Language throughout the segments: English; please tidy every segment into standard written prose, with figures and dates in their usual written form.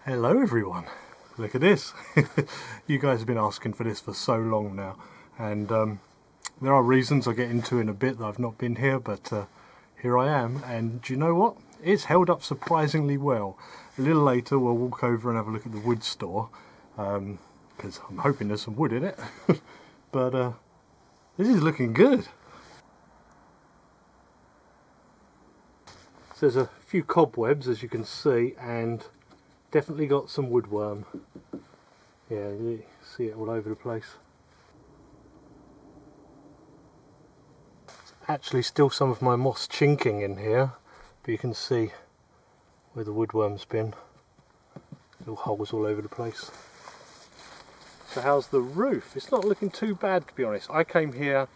Hello everyone, look at this. You guys have been asking for this for so long now, and there are reasons I'll get into in a bit that I've not been here, but here I am. And do you know what? It's held up surprisingly well. A little later we'll walk over and have a look at the wood store, because I'm hoping there's some wood in it. But this is looking good. So there's a few cobwebs, as you can see, and definitely got some woodworm. Yeah, you see it all over the place. There's actually still some of my moss chinking in here, but you can see where the woodworm's been. Little holes all over the place. So how's the roof? It's not looking too bad, to be honest. I came here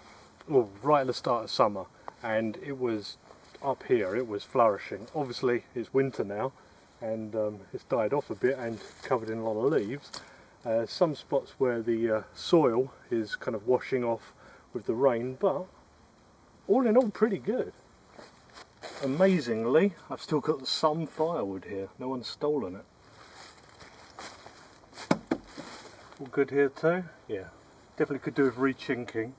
right at the start of summer, and it was up here, it was flourishing. Obviously it's winter now, and it's died off a bit and covered in a lot of leaves. Some spots where the soil is kind of washing off with the rain, but all in all pretty good. Amazingly, I've still got some firewood here. No one's stolen it. All good here too? Yeah, definitely could do with re-chinking.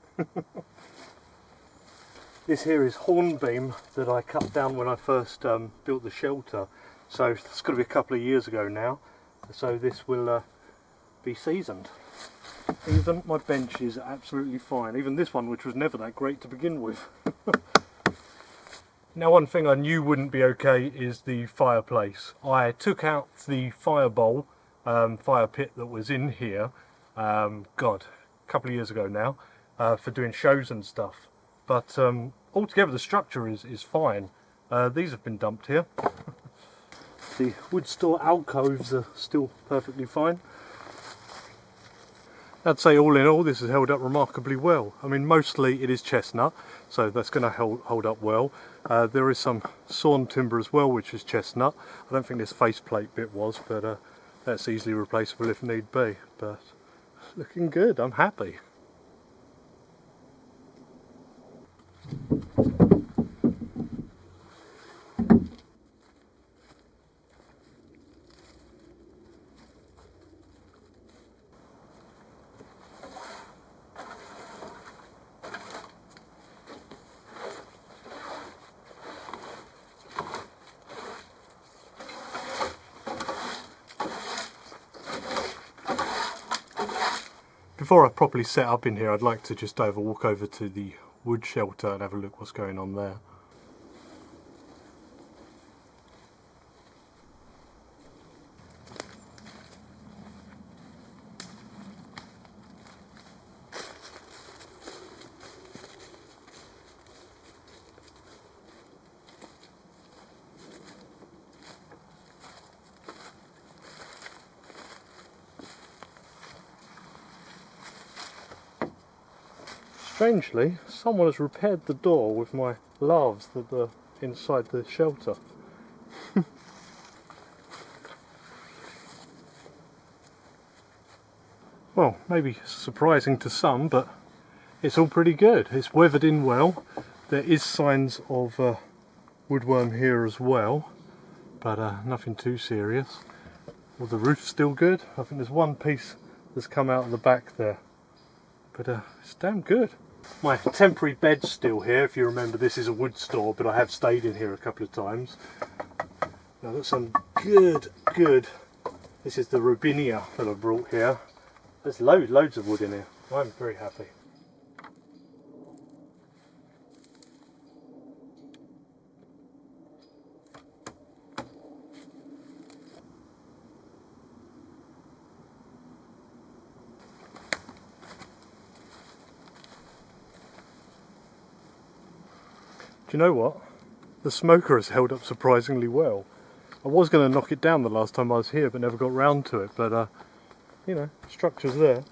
This here is hornbeam that I cut down when I first built the shelter. So it's got to be a couple of years ago now. So this will be seasoned. Even my bench is absolutely fine. Even this one, which was never that great to begin with. Now, one thing I knew wouldn't be okay is the fireplace. I took out the fire bowl, fire pit that was in here, God, a couple of years ago now, for doing shows and stuff. But altogether the structure is fine. These have been dumped here. The wood store alcoves are still perfectly fine. I'd say all in all this has held up remarkably well. I mean, mostly it is chestnut, so that's going to hold up well. There is some sawn timber as well, which is chestnut. I don't think this faceplate bit was, but that's easily replaceable if need be. But looking good, I'm happy. Before I properly set up in here, I'd like to just walk over to the wood shelter and have a look what's going on there. Strangely, someone has repaired the door with my larves that are inside the shelter. Well, maybe surprising to some, but it's all pretty good. It's weathered in well. There is signs of woodworm here as well, but nothing too serious. Well, the roof's still good. I think there's one piece that's come out of the back there, but it's damn good. My temporary bed's still here. If you remember, this is a wood store, but I have stayed in here a couple of times. Now, I've got some good, this is the robinia that I brought here. There's loads of wood in here. I'm very happy. Do you know what? The smoker has held up surprisingly well. I was going to knock it down the last time I was here, but never got round to it. But you know, structure's there.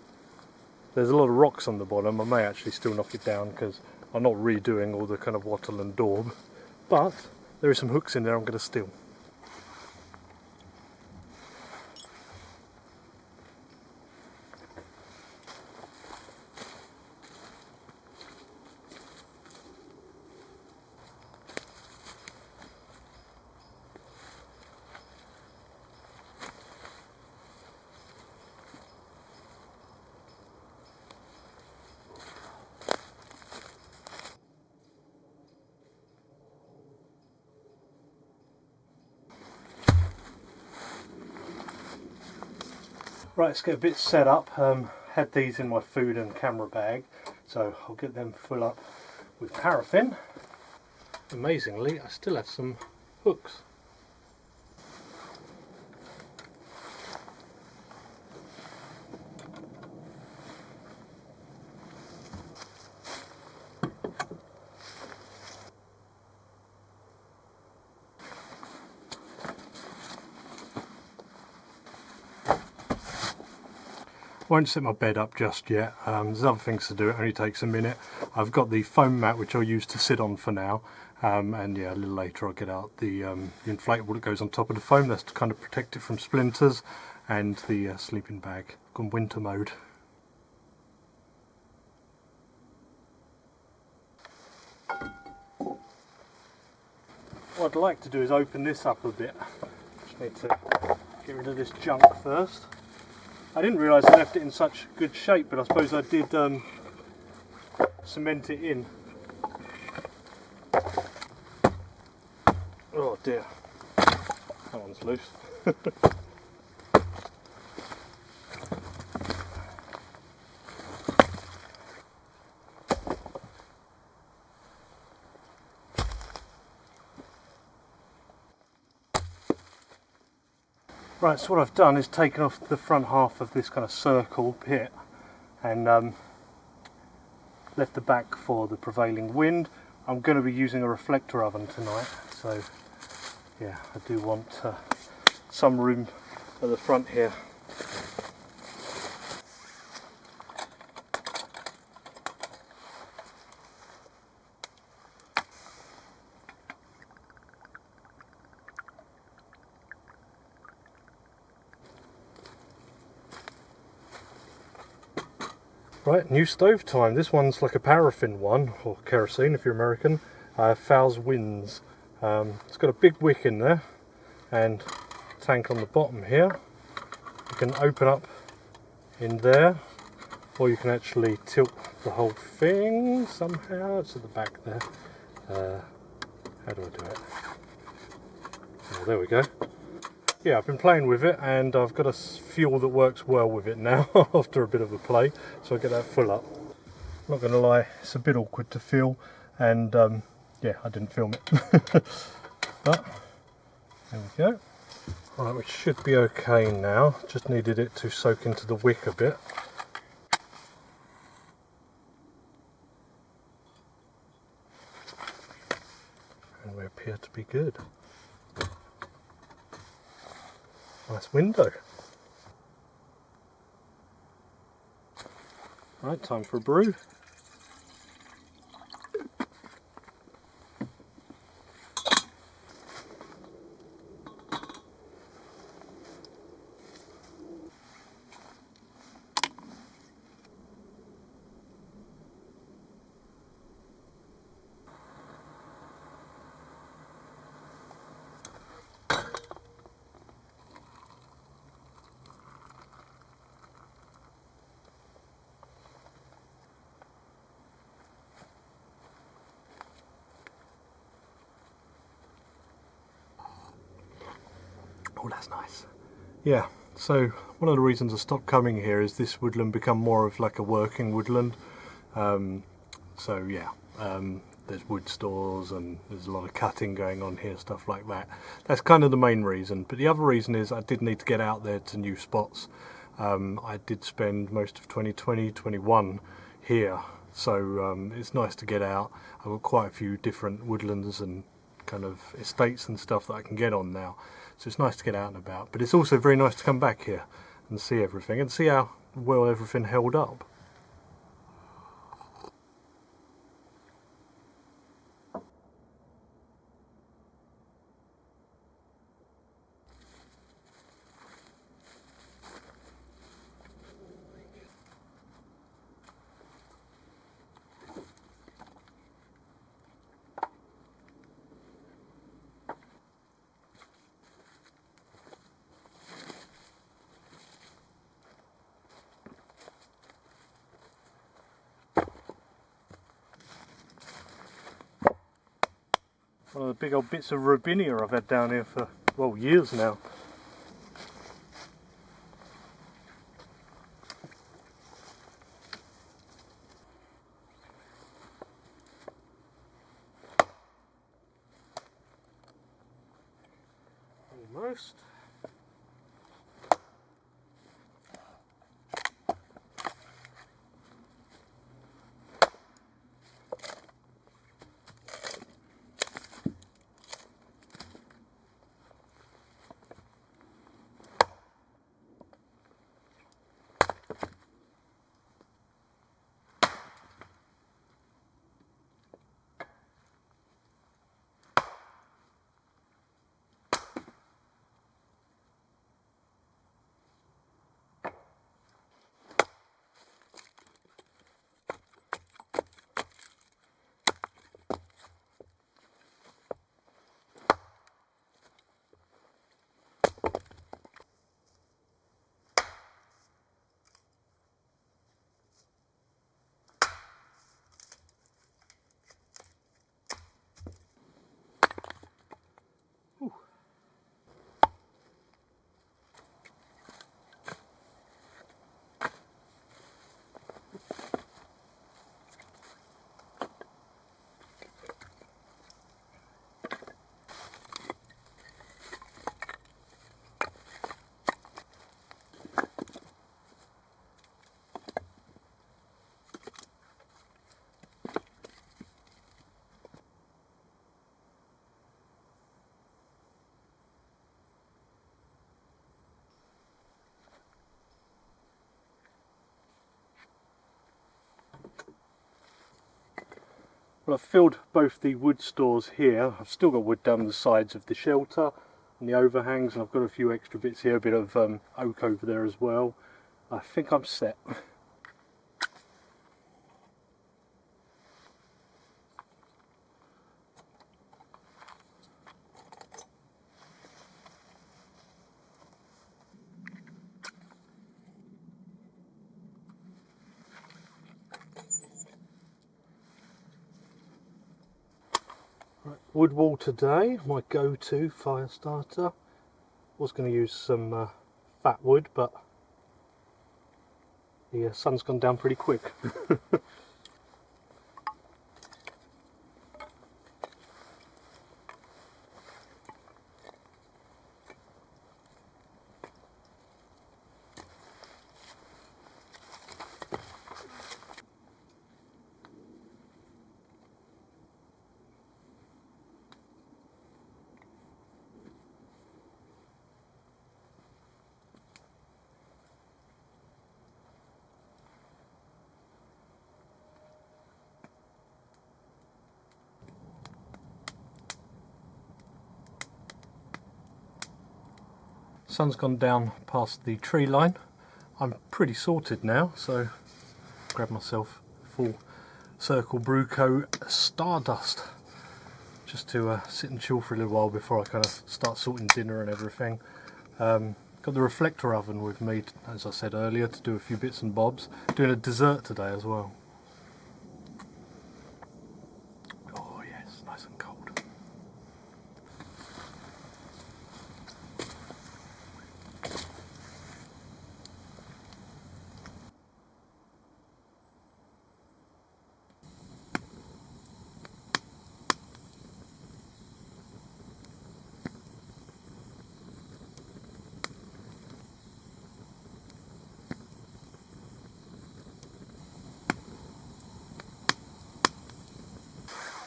There's a lot of rocks on the bottom. I may actually still knock it down because I'm not redoing all the kind of wattle and daub. But there are some hooks in there I'm going to steal. Right, let's get a bit set up. Had these in my food and camera bag, so I'll get them full up with paraffin. Amazingly, I still have some hooks. Won't set my bed up just yet. There's other things to do. It only takes a minute. I've got the foam mat which I'll use to sit on for now, and yeah, a little later I'll get out the inflatable that goes on top of the foam. That's to kind of protect it from splinters, and the sleeping bag. Gone winter mode. What I'd like to do is open this up a bit. Just need to get rid of this junk first. I didn't realise I left it in such good shape, but I suppose I did cement it in. Oh dear, that one's loose. Right, so what I've done is taken off the front half of this kind of circle pit and left the back for the prevailing wind. I'm going to be using a reflector oven tonight, so yeah, I do want some room at the front here. Right, new stove time. This one's like a paraffin one, or kerosene if you're American. Fowles Winds. It's got a big wick in there and tank on the bottom here. You can open up in there, or you can actually tilt the whole thing somehow. It's at the back there. How do I do it? Oh, there we go. Yeah, I've been playing with it and I've got a fuel that works well with it now after a bit of a play, so I get that full up. Not going to lie, it's a bit awkward to feel, and yeah, I didn't film it. But there we go. Right, which should be okay now. Just needed it to soak into the wick a bit. And we appear to be good. Nice window. Right, time for a brew. Oh, that's nice. Yeah, so one of the reasons I stopped coming here is this woodland become more of like a working woodland. So yeah, there's wood stores and there's a lot of cutting going on here, stuff like that. That's kind of the main reason. But the other reason is I did need to get out there to new spots. I did spend most of 2020-21 here, so it's nice to get out. I've got quite a few different woodlands and kind of estates and stuff that I can get on now, so it's nice to get out and about, but it's also very nice to come back here and see everything and see how well everything held up. One of the big old bits of robinia I've had down here for, well, years now. almost. Well, I've filled both the wood stores here. I've still got wood down the sides of the shelter and the overhangs, and I've got a few extra bits here, a bit of oak over there as well. I think I'm set. Wood wall today, my go-to fire starter. Was going to use some fat wood, but the sun's gone down pretty quick. Sun's gone down past the tree line. I'm pretty sorted now, so grab myself full circle Bruco Stardust just to sit and chill for a little while before I kind of start sorting dinner and everything. Got the reflector oven with me, as I said earlier, to do a few bits and bobs. Doing a dessert today as well. Oh yes, nice and cold.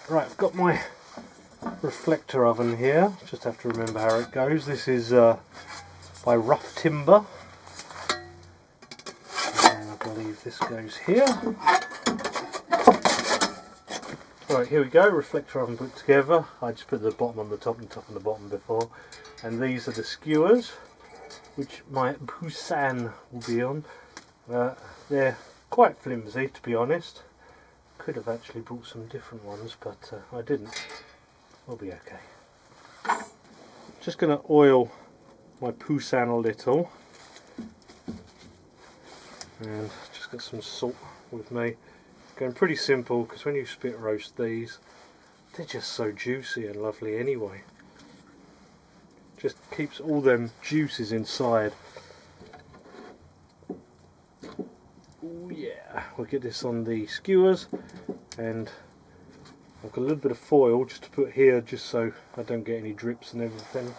Right, I've got my reflector oven here, just have to remember how it goes. This is by Rough Timber, and I believe this goes here. Right, here we go, reflector oven put together. I just put the bottom on the top and top on the bottom before, and these are the skewers which my Busan will be on. They're quite flimsy, to be honest. Could have actually bought some different ones, but I didn't. We'll be okay. Just going to oil my Busan a little, and just got some salt with me. Going pretty simple, because when you spit roast these, they're just so juicy and lovely anyway. Just keeps all them juices inside. Yeah, we'll get this on the skewers, and I've got a little bit of foil just to put here, just so I don't get any drips and everything.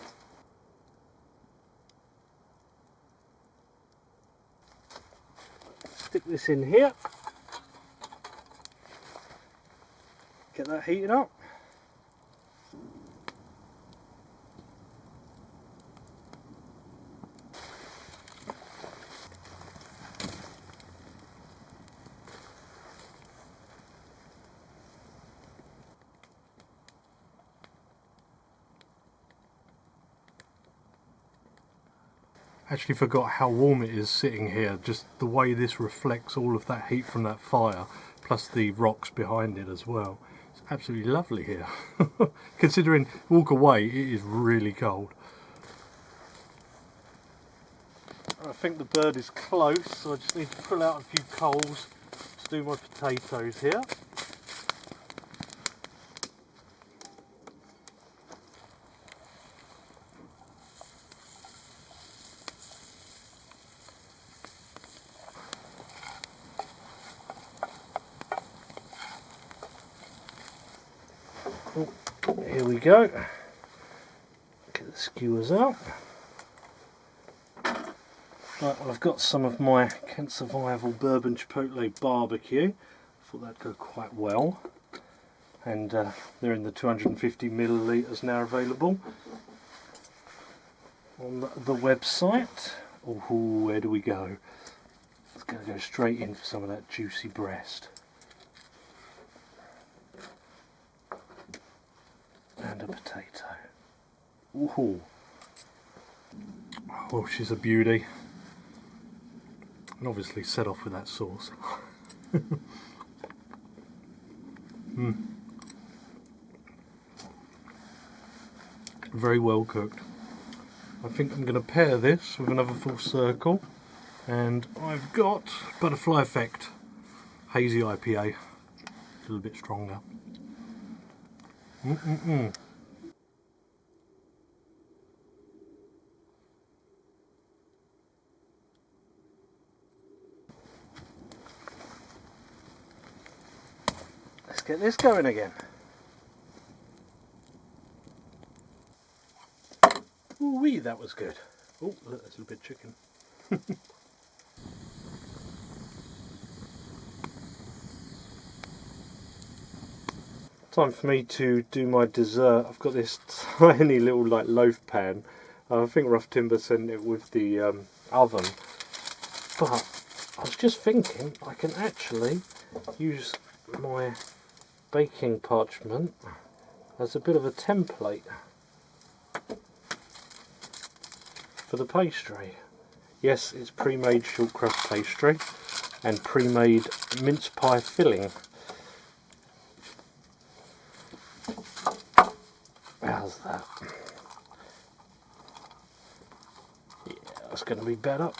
stick this in here, get that heated up. Actually forgot how warm it is sitting here, just the way this reflects all of that heat from that fire, plus the rocks behind it as well. It's absolutely lovely here. Considering walk away, it is really cold. I think the bird is close, so I just need to pull out a few coals to do my potatoes here. Oh, here we go. Get the skewers out. Right, well, I've got some of my Kent Survival Bourbon Chipotle Barbecue. Thought that'd go quite well. And they're in the 250 millilitres now available on the website. Oh, where do we go? It's going to go straight in for some of that juicy breast. And a potato. Ooh. Oh, she's a beauty. And obviously set off with that sauce. Very well cooked. I think I'm going to pair this with another full circle, and I've got Butterfly Effect Hazy IPA. A little bit stronger. Let's get this going again. Ooh-wee, that was good. Oh, look, there's a little bit of chicken. Time for me to do my dessert. I've got this tiny little like loaf pan. I think Rough Timber sent it with the oven. But I was just thinking I can actually use my baking parchment as a bit of a template for the pastry. Yes, it's pre-made short crust pastry and pre-made mince pie filling. How's that? Yeah, that's going to be better.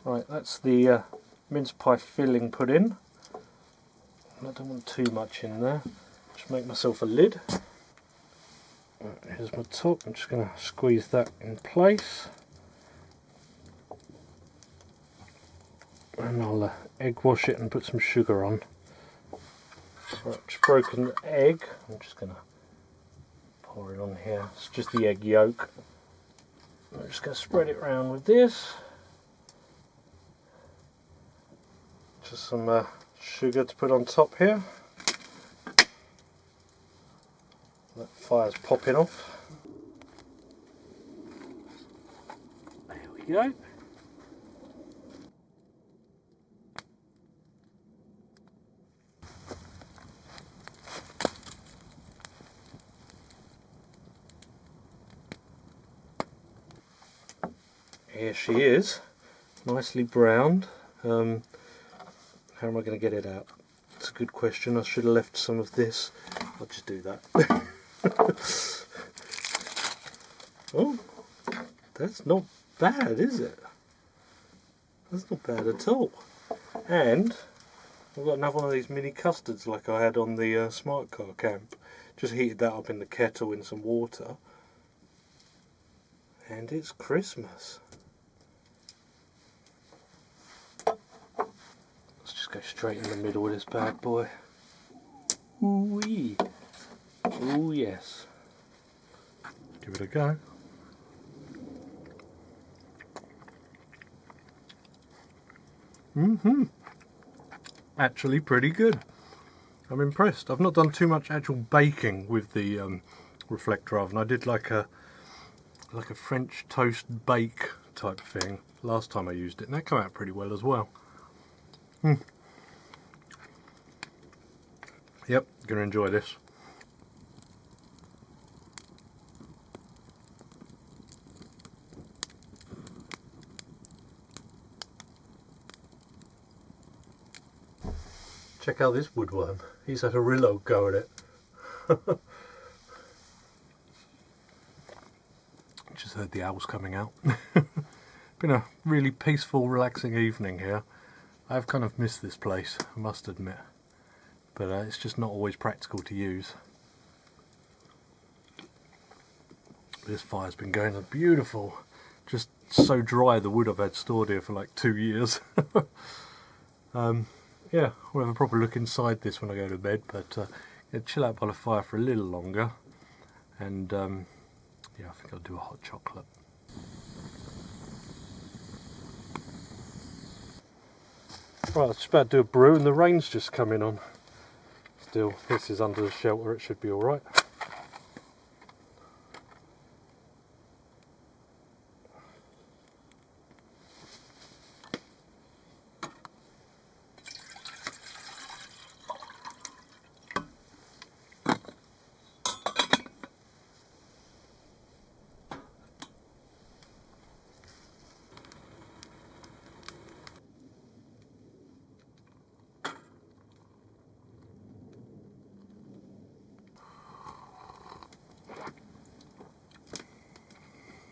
Right, that's the mince pie filling put in. I don't want too much in there. Just make myself a lid. Right, here's my top. I'm just going to squeeze that in place. And I'll egg wash it and put some sugar on. Right, just broken the egg. I'm just going to pour it on here. It's just the egg yolk. I'm just going to spread it around with this. Just some sugar to put on top here. That fire's popping off. There we go. Here she is, nicely browned. How am I going to get it out? It's a good question. I should have left some of this. I'll just do that. Oh, that's not bad, is it? That's not bad at all. And I've got another one of these mini custards like I had on the smart car camp. Just heated that up in the kettle in some water. And it's Christmas. Let's just go straight in the middle with this bad boy. Ooh-wee. Oh yes. Give it a go. Actually pretty good. I'm impressed. I've not done too much actual baking with the reflector oven. I did like a French toast bake type thing last time I used it, and that came out pretty well as well. Yep, gonna enjoy this. Check out this woodworm. He's had a real old go at it. Just heard the owls coming out. Been a really peaceful, relaxing evening here. I've kind of missed this place, I must admit. But it's just not always practical to use. This fire's been going on beautiful. Just so dry, the wood I've had stored here for like 2 years. Yeah, we'll have a proper look inside this when I go to bed, but chill out by the fire for a little longer, and yeah, I think I'll do a hot chocolate. Right, I was just about to do a brew and the rain's just coming on. Still, this is under the shelter, it should be alright.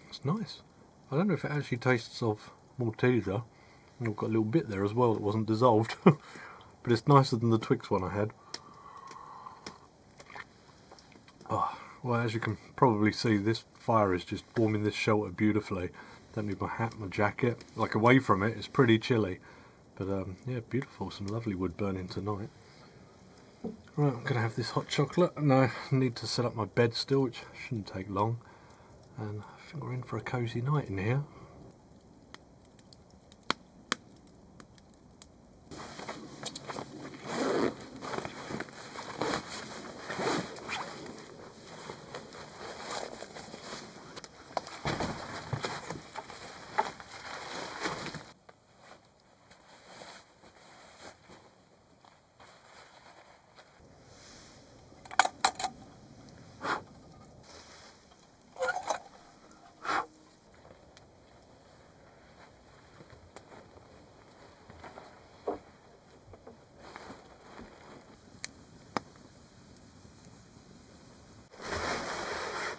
It's nice. I don't know if it actually tastes of Malteser. I've got a little bit there as well that wasn't dissolved. But it's nicer than the Twix one I had. Oh, well, as you can probably see, this fire is just warming this shelter beautifully. Don't need my hat, my jacket. Like, away from it, it's pretty chilly. But yeah, beautiful. Some lovely wood burning tonight. Right, I'm going to have this hot chocolate. And I need to set up my bed still, which shouldn't take long. And I think we're in for a cosy night in here.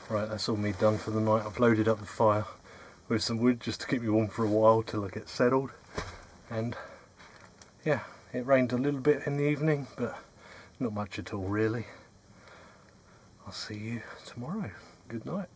Right, that's all me done for the night. I've loaded up the fire with some wood just to keep me warm for a while till I get settled. And yeah, it rained a little bit in the evening, but not much at all really. I'll see you tomorrow. Good night.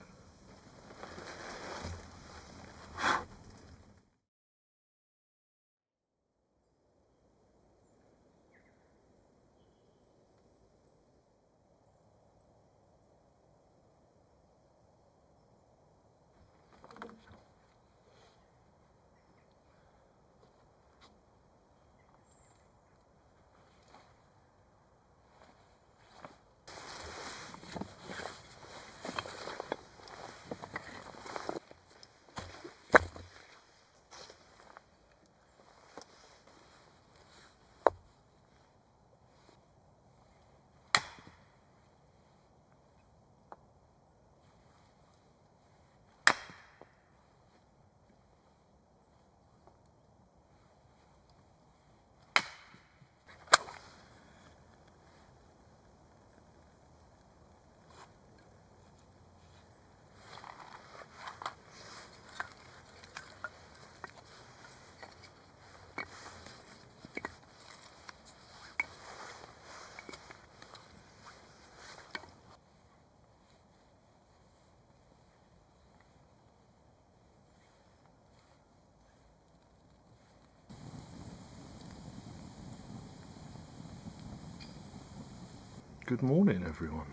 Good morning, everyone.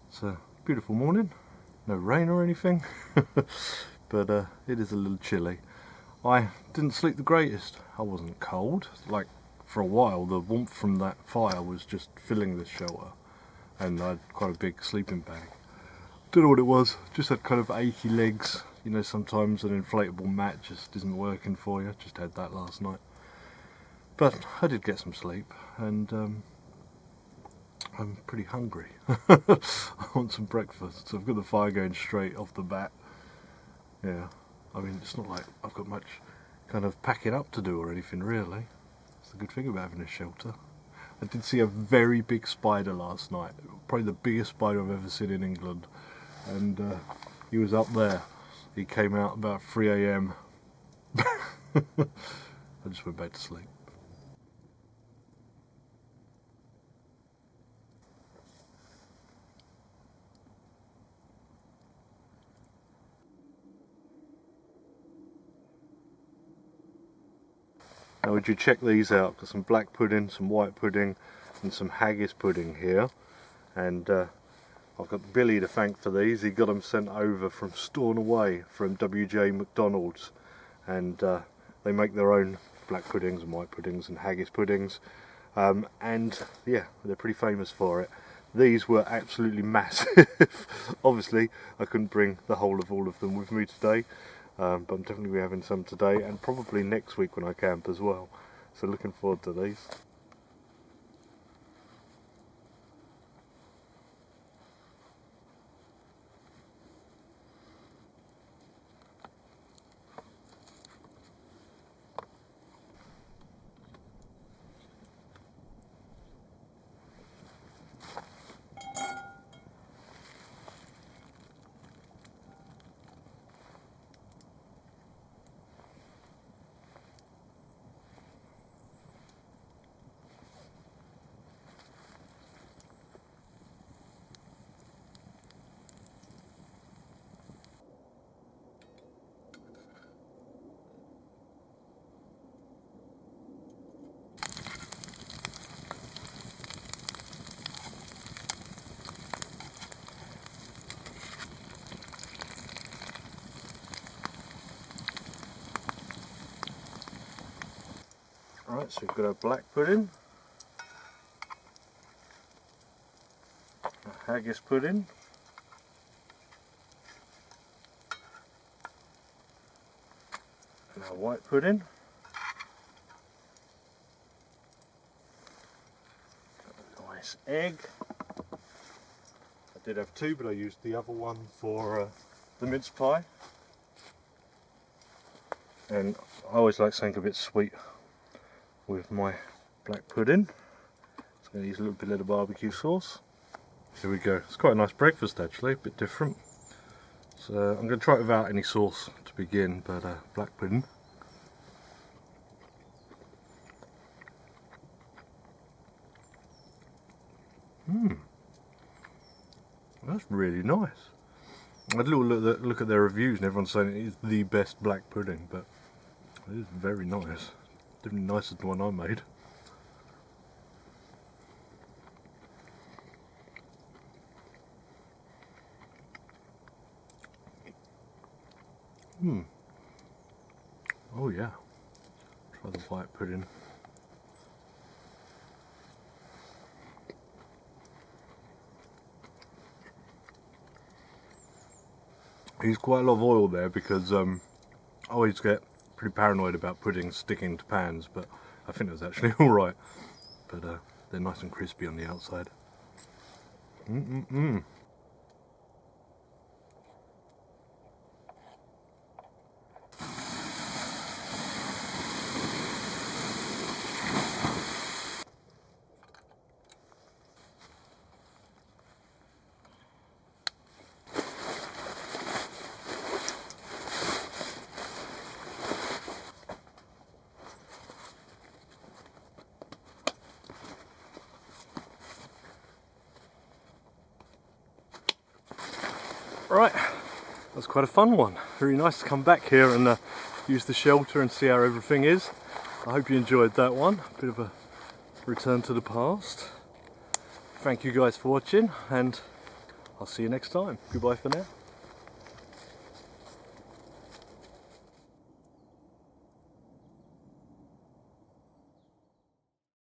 It's a beautiful morning, no rain or anything, but it is a little chilly. I didn't sleep the greatest. I wasn't cold. Like, for a while, the warmth from that fire was just filling this shelter, and I had quite a big sleeping bag. Don't know what it was, just had kind of achy legs. You know, sometimes an inflatable mat just isn't working for you. Just had that last night. But I did get some sleep, and I'm pretty hungry. I want some breakfast, so I've got the fire going straight off the bat. Yeah, I mean, it's not like I've got much kind of packing up to do or anything, really. That's the good thing about having a shelter. I did see a very big spider last night, probably the biggest spider I've ever seen in England, and he was up there. He came out about 3 AM. I just went back to sleep. Now would you check these out? Got some black pudding, some white pudding and some haggis pudding here, and I've got Billy to thank for these. He got them sent over from Stornoway from WJ McDonald's, and they make their own black puddings and white puddings and haggis puddings, and yeah, they're pretty famous for it. These were absolutely massive. Obviously I couldn't bring the whole of all of them with me today, but I'm definitely having some today and probably next week when I camp as well, so looking forward to these. Right, so we've got our black pudding, a haggis pudding, and our white pudding, a nice egg. I did have two, but I used the other one for the mince pie. And I always like something a bit sweet with my black pudding. So I'm going to use a little bit of barbecue sauce. Here we go. It's quite a nice breakfast actually, a bit different. So I'm going to try it without any sauce to begin, but black pudding. That's really nice. I had a little look at their reviews and everyone's saying it is the best black pudding, but it is very nice. Definitely nicer than the one I made. Oh yeah. Try the white pudding. I use quite a lot of oil there because I always get pretty paranoid about puddings sticking to pans, but I think it was actually alright. But they're nice and crispy on the outside. Right, that's quite a fun one. Very nice to come back here and use the shelter and see how everything is. I hope you enjoyed that one. A bit of a return to the past. Thank you guys for watching, and I'll see you next time. Goodbye for now.